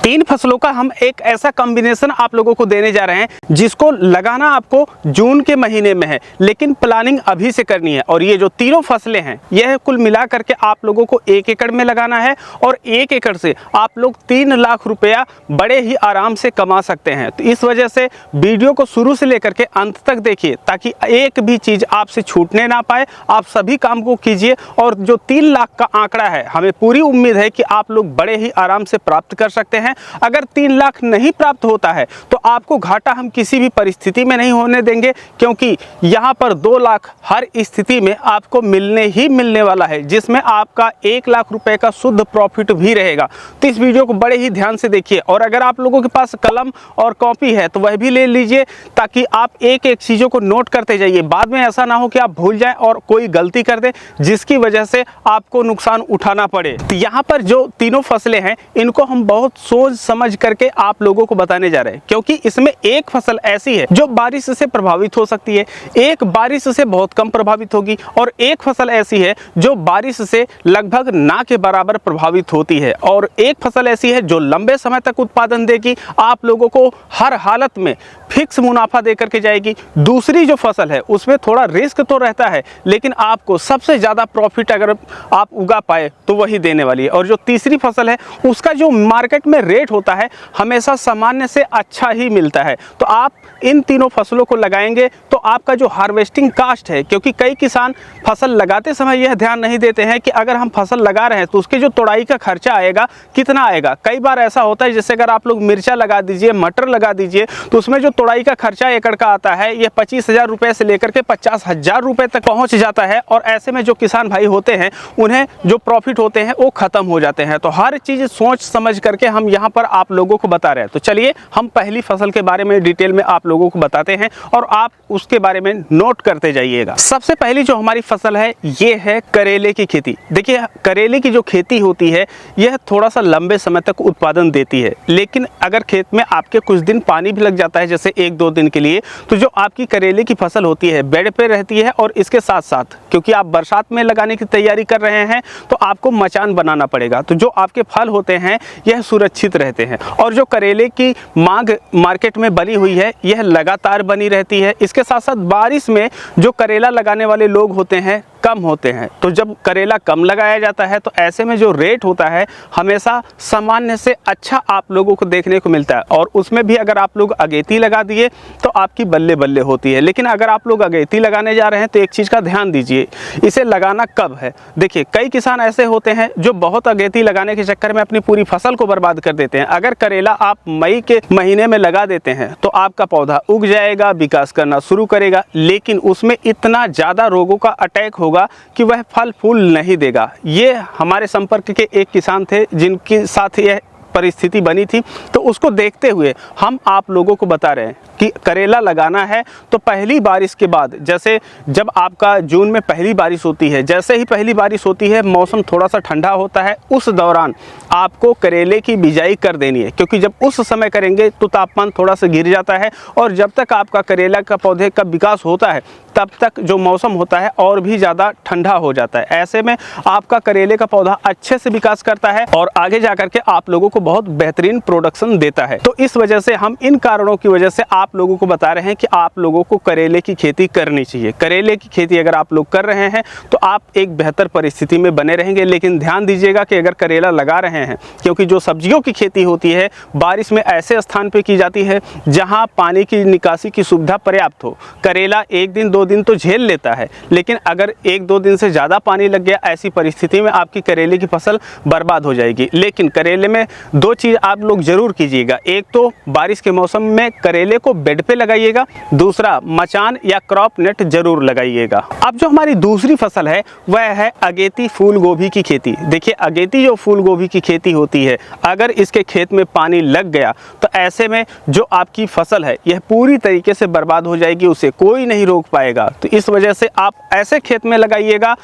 तीन फसलों का हम एक ऐसा कॉम्बिनेशन आप लोगों को देने जा रहे हैं जिसको लगाना आपको जून के महीने में है, लेकिन प्लानिंग अभी से करनी है। और ये जो तीनों फसलें हैं यह कुल मिला करके आप लोगों को 1 एकड़ में लगाना है और 1 एकड़ से आप लोग 3 लाख रुपया बड़े ही आराम से कमा सकते हैं। तो इस वजह से वीडियो को शुरू से लेकर के अंत तक देखिए ताकि एक भी चीज़ आपसे छूटने ना पाए। आप सभी काम को कीजिए और जो 3 लाख का आंकड़ा है हमें पूरी उम्मीद है कि आप लोग बड़े ही आराम से प्राप्त कर सकते हैं। अगर 3 लाख नहीं प्राप्त होता है तो आपको घाटा हम किसी भी परिस्थिति में नहीं होने देंगे, क्योंकि यहाँ पर 2 लाख हर स्थिति में आपको मिलने ही मिलने वाला है, जिसमें आपका 1 लाख रुपए का शुद्ध प्रॉफिट भी रहेगा। तो इस वीडियो को बड़े ही ध्यान से देखिए और अगर आप लोगों के पास कलम और कॉपी है तो वह भी ले लीजिए ताकि आप एक एक चीज़ों को नोट करते जाइए। बाद में ऐसा ना हो कि आप भूल जाएं और कोई गलती कर दें जिसकी वजह से आपको नुकसान उठाना पड़े। तो यहाँ पर जो तीनों फसलें हैं इनको हम बहुत सोच समझ करके आप लोगों को बताने जा रहे हैं, क्योंकि इसमें एक फसल ऐसी है जो बारिश से प्रभावित हो सकती है, एक बारिश से बहुत कम प्रभावित होगी और एक फसल ऐसी है जो बारिश से लगभग ना के बराबर प्रभावित होती है, और एक फसल ऐसी है जो लंबे समय तक उत्पादन देगी, आप लोगों को हर हालत में फिक्स मुनाफा दे करके जाएगी। दूसरी जो फसल है उसमें थोड़ा रिस्क तो रहता है, लेकिन आपको सबसे ज़्यादा प्रॉफिट अगर आप उगा पाए तो वही देने वाली है। और जो तीसरी फसल है उसका जो मार्केट में रेट होता है हमेशा सामान्य से अच्छा ही मिलता है। तो आप इन तीनों फसलों को लगाएंगे तो आपका जो हार्वेस्टिंग कास्ट है, क्योंकि कई किसान फसल लगाते समय यह ध्यान नहीं देते हैं कि अगर हम फसल लगा रहे हैं तो उसके जो तोड़ाई का खर्चा आएगा कितना आएगा। कई बार ऐसा होता है जैसे अगर आप लोग मिर्चा लगा दीजिए, मटर लगा दीजिए तो उसमें जो तोड़ाई का खर्चा एकड़ का आता है यह 25,000 रुपये से लेकर के 50,000 रुपये तक पहुंच जाता है, और ऐसे में जो किसान भाई होते हैं उन्हें जो प्रॉफिट होते हैं वो खत्म हो जाते हैं। तो हर चीज़ सोच समझ करके हम यहाँ पर आप लोगों को बता रहे हैं। तो चलिए हम पहली फसल के बारे में डिटेल में आप लोगों को बताते हैं और आप उसके बारे में नोट करते जाइएगा। सबसे पहली जो हमारी फसल है ये है करेले की खेती। देखिए करेले की जो खेती होती है यह थोड़ा सा लंबे समय तक उत्पादन देती है, लेकिन अगर खेत में आपके कुछ दिन पानी भी लग जाता है जैसे 1-2 दिन के लिए, तो जो आपकी करेले की फसल होती है बेड पे रहती है। और इसके साथ साथ क्योंकि आप बरसात में लगाने की तैयारी कर रहे हैं तो आपको मचान बनाना पड़ेगा, तो जो आपके फल होते हैं यह सुरक्षित रहते हैं। और जो करेले की मांग मार्केट में बनी हुई है यह लगातार बनी रहती है। इसके साथ साथ बारिश में जो करेला लगाने वाले लोग होते हैं कम होते हैं, तो जब करेला कम लगाया जाता है तो ऐसे में जो रेट होता है हमेशा सामान्य से अच्छा आप लोगों को देखने को मिलता है। और उसमें भी अगर आप लोग अगेती लगा दिए तो आपकी बल्ले बल्ले होती है। लेकिन अगर आप लोग अगेती लगाने जा रहे हैं तो एक चीज़ का ध्यान दीजिए, इसे लगाना कब है। देखिए कई किसान ऐसे होते हैं जो बहुत अगेती लगाने के चक्कर में अपनी पूरी फसल को बर्बाद कर देते हैं। अगर करेला आप मई के महीने में लगा देते हैं तो आपका पौधा उग जाएगा, विकास करना शुरू करेगा, लेकिन उसमें इतना ज़्यादा रोगों का अटैक होगा कि वह फल फूल नहीं देगा। ये हमारे संपर्क के एक किसान थे जिनके साथ यह परिस्थिति बनी थी, तो उसको देखते हुए हम आप लोगों को बता रहे हैं कि करेला लगाना है तो पहली बारिश के बाद, जैसे जब आपका जून में पहली बारिश होती है, जैसे ही पहली बारिश होती है मौसम थोड़ा सा ठंडा होता है, उस दौरान आपको करेले की बिजाई कर देनी है, क्योंकि जब उस समय करेंगे तो तापमान थोड़ा सा गिर जाता है और जब तक आपका करेला का पौधे का विकास होता है तब तक जो मौसम होता है और भी ज़्यादा ठंडा हो जाता है। ऐसे में आपका करेले का पौधा अच्छे से विकास करता है और आगे जा करके आप लोगों को बहुत बेहतरीन प्रोडक्शन देता है। तो इस वजह से हम इन कारणों की वजह से आप लोगों को बता रहे हैं कि आप लोगों को करेले की खेती करनी चाहिए। करेले की खेती अगर आप लोग कर रहे हैं तो आप एक बेहतर परिस्थिति में बने रहेंगे। लेकिन ध्यान दीजिएगा कि अगर करेला लगा रहे हैं, क्योंकि जो सब्जियों की खेती होती है बारिश में ऐसे स्थान पर की जाती है जहाँ पानी की निकासी की सुविधा पर्याप्त हो। करेला 1 दिन 2 दिन तो झेल लेता है, लेकिन अगर 1-2 दिन से ज़्यादा पानी लग गया ऐसी परिस्थिति में आपकी करेले की फसल बर्बाद हो जाएगी। लेकिन करेले में 2 चीज़ आप लोग जरूर कीजिएगा, एक तो बारिश के मौसम में करेले को बेड पे लगाइएगा, दूसरा मचान या क्रॉप नेट जरूर लगाइएगा। अब जो हमारी दूसरी फसल है वह है अगेती फूल गोभी की खेती। देखिए अगेती जो फूल गोभी की खेती होती है, अगर इसके खेत में पानी लग गया तो ऐसे में जो आपकी फसल है यह पूरी तरीके से बर्बाद हो जाएगी, उसे कोई नहीं रोक पाएगा। मिलेगा। तो इस वजह से आप ऐसे खेत में लगाइएगा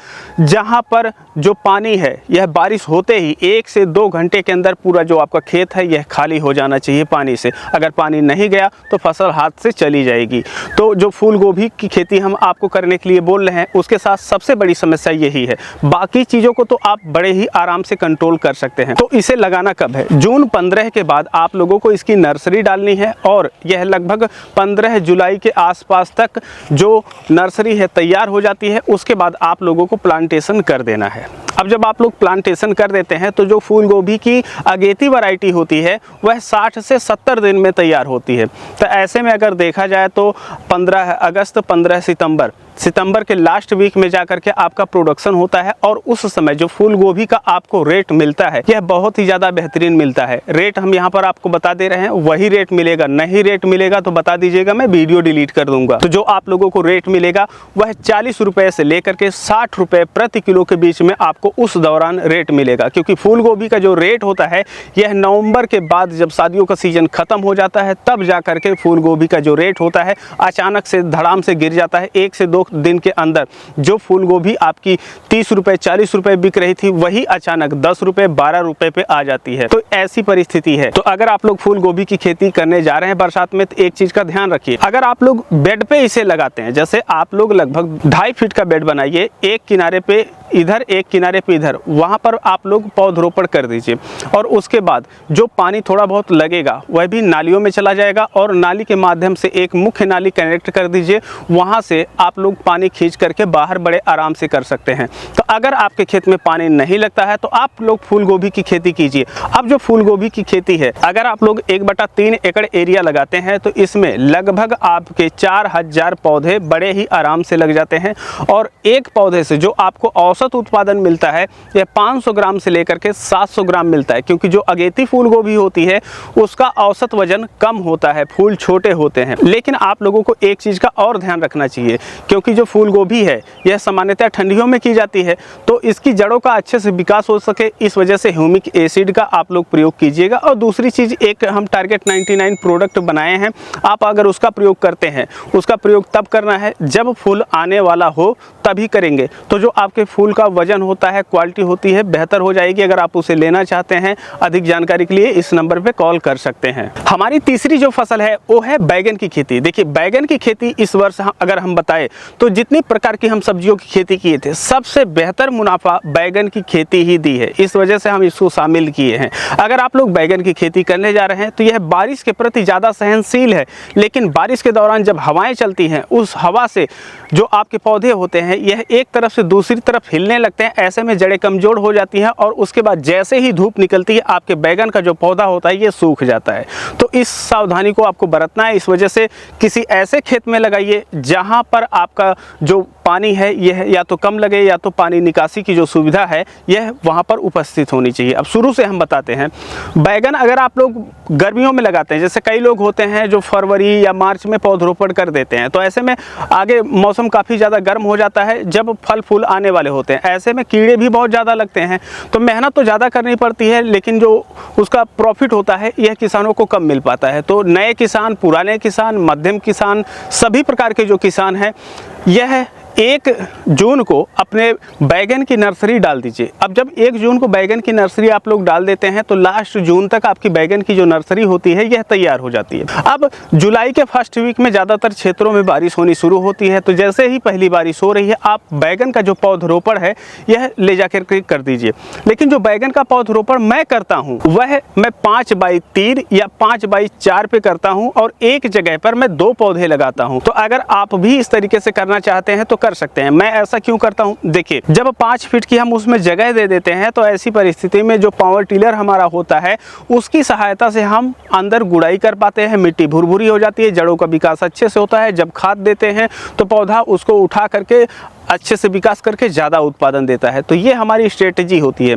जहां पर जो पानी है यह बारिश होते ही 1 से 2 घंटे के अंदर पूरा जो आपका खेत है यह खाली हो जाना चाहिए पानी से। अगर पानी नहीं गया तो फसल हाथ से चली जाएगी। तो जो फूल गोभी की खेती हम आपको करने के लिए बोल रहे हैं उसके साथ सबसे बड़ी समस्या यही है। बाकी चीज़ों को तो आप बड़े ही आराम से कंट्रोल कर सकते हैं। तो इसे लगाना कब है? जून 15 के बाद आप लोगों को इसकी नर्सरी डालनी है और यह लगभग 15 जुलाई के आसपास तक जो नर्सरी है तैयार हो जाती है। उसके बाद आप लोगों को प्लांटेशन कर देना है। अब जब आप लोग प्लांटेशन कर देते हैं तो जो फूल गोभी की अगेती वैरायटी होती है वह 60 से 70 दिन में तैयार होती है। तो ऐसे में अगर देखा जाए तो 15 अगस्त 15 सितंबर के लास्ट वीक में जाकर के आपका प्रोडक्शन होता है और उस समय जो फूल गोभी का आपको रेट मिलता है यह बहुत ही ज़्यादा बेहतरीन मिलता है। रेट हम यहाँ पर आपको बता दे रहे हैं, वही रेट मिलेगा। नहीं रेट मिलेगा तो बता दीजिएगा, मैं वीडियो डिलीट कर दूंगा। तो जो आप लोगों को रेट मिलेगा वह 40 रुपये से लेकर के 60 रुपये प्रति किलो के बीच में आपको उस दौरान रेट मिलेगा। क्योंकि फूल गोभी का जो रेट होता है यह नवंबर के बाद जब शादियों का सीजन खत्म हो जाता है तब जा करके फूल गोभी का जो रेट होता है अचानक से धड़ाम से गिर जाता है। 1 से 2 दिन के अंदर जो फूल गोभी आपकी 30 रुपये 40 रुपये बिक रही थी वही अचानक 10 रुपये 12 रुपये पे आ जाती है। तो ऐसी परिस्थिति है। तो अगर आप लोग फूल गोभी की खेती करने जा रहे हैं बरसात में तो एक चीज का ध्यान रखिए, अगर आप लोग बेड पे इसे लगाते हैं, जैसे आप लोग लगभग 2.5 फीट का बेड बनाइए, एक किनारे पे इधर एक किनारे पे इधर, वहां पर आप लोग पौधरोपण कर दीजिए और उसके बाद जो पानी थोड़ा बहुत लगेगा वह भी नालियों में चला जाएगा और नाली के माध्यम से एक मुख्य नाली कनेक्ट कर दीजिए। वहां से आप लोग पानी खींच करके बाहर बड़े आराम से कर सकते हैं। तो अगर आपके खेत में पानी नहीं लगता है तो आप लोग फूल गोभी की खेती कीजिए। अब जो फूल गोभी की खेती है, अगर आप लोग 1/3 एकड़ एरिया लगाते हैं तो इसमें लगभग आपके 4000 पौधे बड़े ही आराम से लग जाते हैं और एक पौधे से जो आपको औसत उत्पादन मिलता है यह 500 ग्राम से लेकर के 700 ग्राम मिलता है। क्योंकि जो अगेती फूल गोभी होती है उसका औसत वजन कम होता है, फूल छोटे होते हैं। लेकिन आप लोगों को एक चीज का और ध्यान रखना चाहिए, क्योंकि जो फूल गोभी है यह सामान्यतः ठंडियों में की जाती है तो इसकी जड़ों का अच्छे से विकास हो सके इस वजह से ह्यूमिक एसिड का आप लोग प्रयोग कीजिएगा। और दूसरी चीज, एक हम टारगेट 99 प्रोडक्ट बनाए हैं, आप अगर उसका प्रयोग करते हैं उसका प्रयोग तब करना है जब फूल आने वाला हो तभी करेंगे। तो जो आपके फूल का वजन होता है, क्वालिटी होती है, बेहतर हो जाएगी। अगर आप उसे लेना चाहते हैं अधिक जानकारी के लिए इस नंबर पे कॉल कर सकते हैं। हमारी तीसरी जो फसल है वो है बैगन की खेती। देखिए बैगन की खेती इस वर्ष अगर हम बताएं तो जितनी प्रकार की हम सब्जियों की खेती किए थे सबसे बेहतर मुनाफा बैगन की खेती ही दी है। इस वजह से हम इसको शामिल किए हैं। अगर आप लोग बैगन की खेती करने जा रहे हैं तो यह बारिश के प्रति ज़्यादा सहनशील है, लेकिन बारिश के दौरान जब हवाएं चलती हैं उस हवा से जो आपके पौधे होते हैं यह एक तरफ से दूसरी तरफ हिलने लगते हैं। ऐसे में जड़ें कमजोर हो जाती हैं और उसके बाद जैसे ही धूप निकलती है आपके बैगन का जो पौधा होता है ये सूख जाता है। तो इस सावधानी को आपको बरतना है। इस वजह से किसी ऐसे खेत में लगाइए जहां पर आपका जो पानी है यह या तो कम लगे या तो पानी निकासी की जो सुविधा है यह वहां पर उपस्थित होनी चाहिए। अब शुरू से हम बताते हैं, बैगन अगर आप लोग गर्मियों में लगाते हैं, जैसे कई लोग होते हैं जो फरवरी या मार्च में पौधरोपण कर देते हैं, तो ऐसे में आगे मौसम काफ़ी ज़्यादा गर्म हो जाता है जब फल फूल आने वाले होते हैं। ऐसे में कीड़े भी बहुत ज़्यादा लगते हैं, तो मेहनत तो ज़्यादा करनी पड़ती है लेकिन जो उसका प्रॉफिट होता है यह किसानों को कम मिल पाता है। तो नए किसान, पुराने किसान, मध्यम किसान, सभी प्रकार के जो किसान हैं यह 1 जून को अपने बैगन की नर्सरी डाल दीजिए। अब जब 1 जून को बैगन की नर्सरी आप लोग डाल देते हैं तो लास्ट जून तक आपकी बैगन की जो नर्सरी होती है यह तैयार हो जाती है। अब जुलाई के फर्स्ट वीक में ज़्यादातर क्षेत्रों में बारिश होनी शुरू होती है, तो जैसे ही पहली बारिश हो रही है आप बैगन का जो पौधरोपण है यह ले जाकर के कर दीजिए। लेकिन जो बैगन का पौधरोपण मैं करता हूँ वह मैं 5x3 या 5x4 पे करता हूँ और एक जगह पर मैं 2 पौधे लगाता हूँ। तो अगर आप भी इस तरीके से करना चाहते हैं तो कर सकते हैं। मैं ऐसा क्यों करता हूं, देखिए जब 5 फीट की हम उसमें जगह दे देते हैं तो ऐसी परिस्थिति में जो पावर टिलर हमारा होता है उसकी सहायता से हम अंदर गुड़ाई कर पाते हैं, मिट्टी भुरभुरी हो जाती है, जड़ों का विकास अच्छे से होता है। जब खाद देते हैं तो पौधा उसको उठा करके अच्छे से विकास करके ज़्यादा उत्पादन देता है। तो ये हमारी स्ट्रेटजी होती है,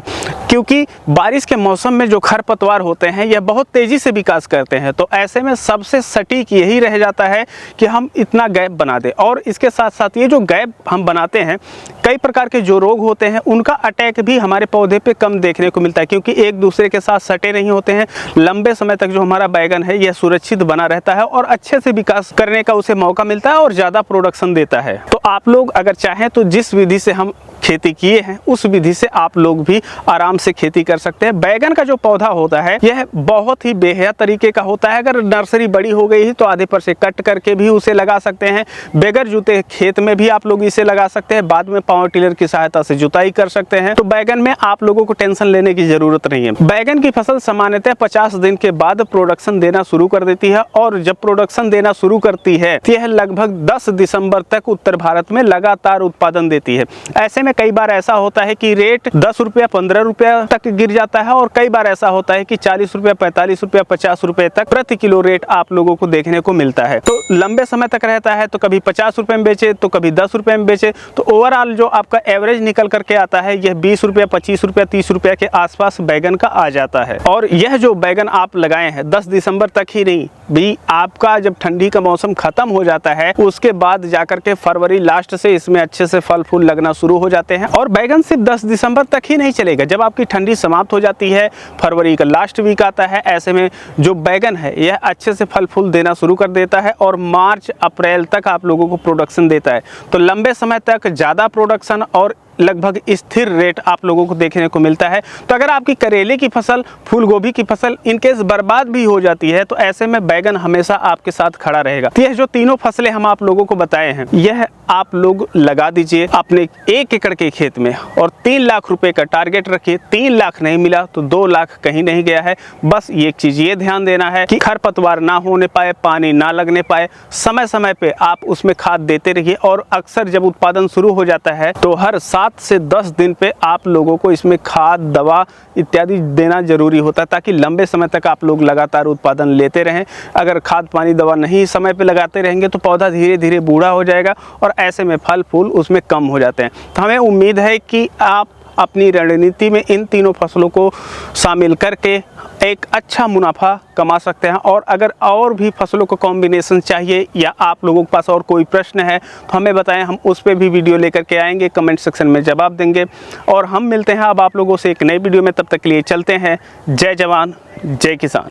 क्योंकि बारिश के मौसम में जो खरपतवार होते हैं यह बहुत तेज़ी से विकास करते हैं। तो ऐसे में सबसे सटीक यही रह जाता है कि हम इतना गैप बना दें। और इसके साथ साथ ये जो गैप हम बनाते हैं, कई प्रकार के जो रोग होते हैं उनका अटैक भी हमारे पौधे पे कम देखने को मिलता है, क्योंकि एक दूसरे के साथ सटे नहीं होते हैं। लंबे समय तक जो हमारा बैगन है यह सुरक्षित बना रहता है और अच्छे से विकास करने का उसे मौका मिलता है और ज़्यादा प्रोडक्शन देता है। तो आप लोग अगर चाहें तो जिस विधि से हम खेती किए हैं उस विधि से आप लोग भी आराम से खेती कर सकते हैं। बैगन का जो पौधा होता है यह बहुत ही बेहया तरीके का होता है। अगर नर्सरी बड़ी हो गई है तो आधे पर से कट करके भी उसे लगा सकते हैं। बगैर जुते खेत में भी आप लोग इसे लगा सकते हैं। बाद में पावर टिलर की सहायता से जुताई कर सकते हैं। तो बैगन में आप लोगों को टेंशन लेने की जरूरत नहीं है। बैगन की फसल सामान्यतः 50 दिन के बाद प्रोडक्शन देना शुरू कर देती है, और जब प्रोडक्शन देना शुरू करती है तो यह लगभग 10 दिसंबर तक उत्तर भारत में लगातार उत्पादन देती है। ऐसे में कई बार ऐसा होता है कि रेट 10 रुपया 15 रुपया तक गिर जाता है, और कई बार ऐसा होता है कि 40 रुपया 45 रुपया 50 रुपये तक प्रति किलो रेट आप लोगों को देखने को मिलता है। तो लंबे समय तक रहता है, तो कभी 50 रुपये में बेचे तो कभी 10 रुपये में बेचे। तो ओवरऑल जो आपका एवरेज निकल करके आता है यह 20 रुपया 25 रुपया 30 रुपया के आसपास बैगन का आ जाता है। और यह जो बैगन आप लगाए हैं 10 दिसंबर तक ही नहीं भी, आपका जब ठंडी का मौसम खत्म हो जाता है उसके बाद जाकर के फरवरी लास्ट से इसमें अच्छे से फल फूल लगना शुरू हो जाते हैं। और बैगन सिर्फ 10 दिसंबर तक ही नहीं चलेगा, जब आपकी ठंडी समाप्त हो जाती है, फरवरी का लास्ट वीक आता है, ऐसे में जो बैगन है यह अच्छे से फल फूल देना शुरू कर देता है और मार्च अप्रैल तक आप लोगों को प्रोडक्शन देता है। तो लंबे समय तक ज़्यादा प्रोडक्शन और लगभग स्थिर रेट आप लोगों को देखने को मिलता है। तो अगर आपकी करेले की फसल, फूल गोभी की फसल इनकेस बर्बाद भी हो जाती है तो ऐसे में बैगन हमेशा आपके साथ खड़ा रहेगा। तो यह जो तीनों फसलें हम आप लोगों को बताए हैं यह आप लोग लगा दीजिए अपने 1 एकड़ के खेत में, और 3 लाख रुपए का टारगेट रखिए। 3 लाख नहीं मिला तो 2 लाख कहीं नहीं गया है। बस एक चीज़ ये ध्यान देना है कि खरपतवार ना होने पाए, पानी ना लगने पाए, समय समय पे आप उसमें खाद देते रहिए। और अक्सर जब उत्पादन शुरू हो जाता है तो हर 7 से 10 दिन पे आप लोगों को इसमें खाद, दवा इत्यादि देना जरूरी होता है, ताकि लंबे समय तक आप लोग लगातार उत्पादन लेते रहें। अगर खाद पानी दवा नहीं समय पे लगाते रहेंगे तो पौधा धीरे धीरे बूढ़ा हो जाएगा और ऐसे में फल फूल उसमें कम हो जाते हैं। तो हमें उम्मीद है कि आप अपनी रणनीति में इन तीनों फसलों को शामिल करके एक अच्छा मुनाफा कमा सकते हैं। और अगर और भी फसलों को कॉम्बिनेशन चाहिए या आप लोगों के पास और कोई प्रश्न है तो हमें बताएं, हम उस पर भी वीडियो लेकर के आएंगे, कमेंट सेक्शन में जवाब देंगे। और हम मिलते हैं अब आप लोगों से एक नई वीडियो में, तब तक के लिए चलते हैं। जय जवान जय किसान।